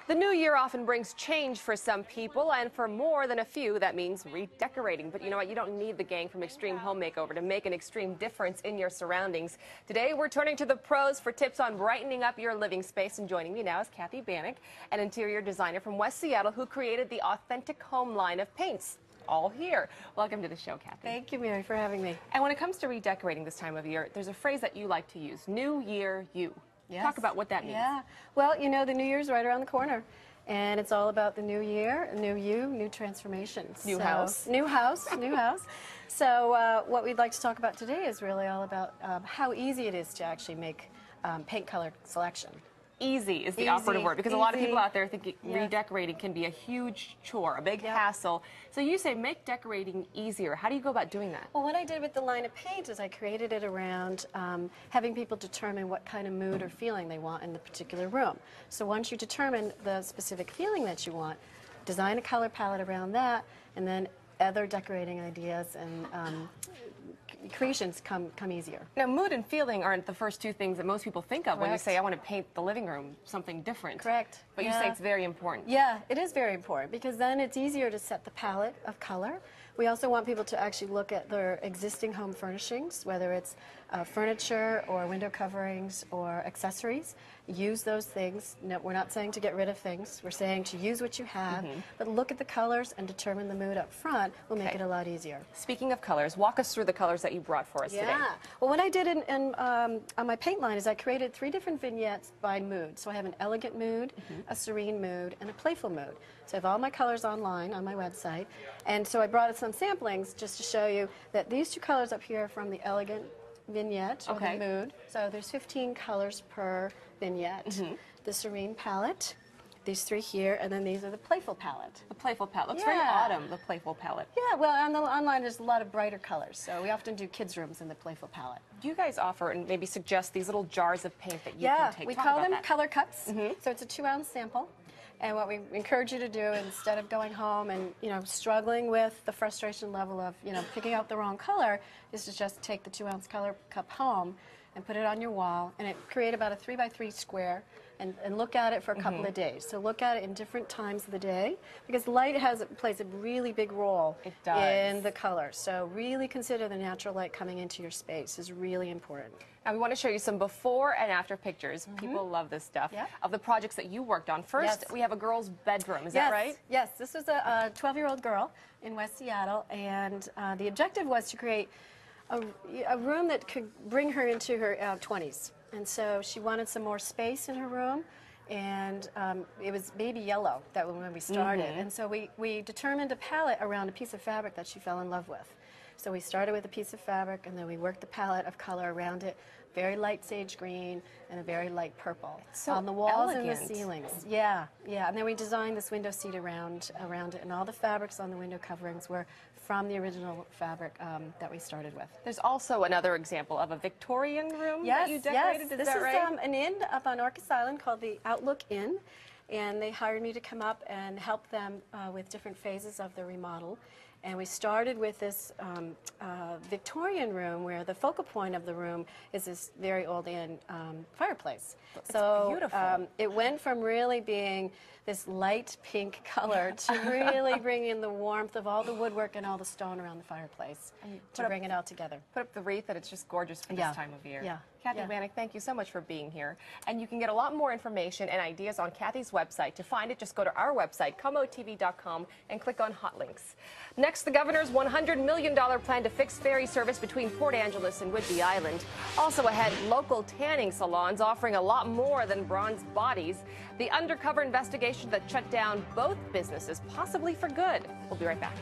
The new year often brings change for some people, and for more than a few, that means redecorating. But you know what? You don't need the gang from Extreme Home Makeover to make an extreme difference in your surroundings. Today, we're turning to the pros for tips on brightening up your living space. And joining me now is Kathy Banak, an interior designer from West Seattle who created the Authentic Home line of paints. All here. Welcome to the show, Kathy. Thank you, Mary, for having me. And when it comes to redecorating this time of year, there's a phrase that you like to use, New Year You. Yes. Talk about what that means. Yeah. Well, you know, the New Year's right around the corner. And it's all about the new year, new you, new transformations. New house. New house, new house. So what we'd like to talk about today is really all about how easy it is to actually make paint color selection. Easy is the operative word, because a lot of people out there think redecorating can be a huge chore, a big hassle. So you say make decorating easier. How do you go about doing that? Well, what I did with the line of paint is I created it around having people determine what kind of mood or feeling they want in the particular room. So once you determine the specific feeling that you want, design a color palette around that, and then other decorating ideas and creations come easier. Now, mood and feeling aren't the first two things that most people think of when you say, I want to paint the living room something different. Correct. But you say it's very important. Yeah, it is very important, because then it's easier to set the palette of color. We also want people to actually look at their existing home furnishings, whether it's furniture or window coverings or accessories. Use those things. No, we're not saying to get rid of things. We're saying to use what you have, but look at the colors and determine the mood up front will make it a lot easier. Speaking of colors, walk us through the colors that you brought for us today. Yeah. Well, what I did on my paint line is I created 3 different vignettes by mood. So I have an elegant mood, a serene mood, and a playful mood. So I have all my colors online on my website. And so I brought some samplings just to show you that these 2 colors up here are from the elegant vignette or the mood. So there's 15 colors per vignette. The serene palette, these 3 here, and then these are the playful palette. The playful palette. Looks very autumn, the playful palette. Yeah, well, online there's a lot of brighter colors, so we often do kids' rooms in the playful palette. Do you guys offer and maybe suggest these little jars of paint that you can take? Yeah, we call them color cups. So it's a 2-ounce sample. And what we encourage you to do, instead of going home and struggling with the frustration level of picking out the wrong color, is to just take the 2-ounce color cup home and put it on your wall, and create about a 3x3 square, and look at it for a couple of days. So look at it in different times of the day, because light plays a really big role in the colors. So really consider the natural light coming into your space is really important. Now we want to show you some before and after pictures. People love this stuff. Of the projects that you worked on. First, we have a girl's bedroom. Is that right? Yes. This was a 12-year-old girl in West Seattle, and the objective was to create a room that could bring her into her 20s. And so she wanted some more space in her room, and it was baby yellow when we started. And so we determined a palette around a piece of fabric that she fell in love with. So we started with a piece of fabric, and then we worked the palette of color around it. Very light sage green and a very light purple on the walls and the ceilings. Yeah. And then we designed this window seat around it, and all the fabrics on the window coverings were from the original fabric that we started with. There's also another example of a Victorian room that you decorated. Yes. This is an inn up on Orcas Island called the Outlook Inn, and they hired me to come up and help them with different phases of the remodel. And we started with this Victorian room, where the focal point of the room is this very old inn fireplace. It's beautiful. It went from really being this light pink color to really bring in the warmth of all the woodwork and all the stone around the fireplace to bring it all together. Put up the wreath, and it's just gorgeous for this time of year. Yeah. Kathy Banak, thank you so much for being here. And you can get a lot more information and ideas on Kathy's website. To find it, just go to our website, KOMOTV.com, and click on Hot Links. Next, the governor's $100 million plan to fix ferry service between Port Angeles and Whidbey Island. Also ahead, local tanning salons offering a lot more than bronze bodies. The undercover investigation that shut down both businesses, possibly for good. We'll be right back.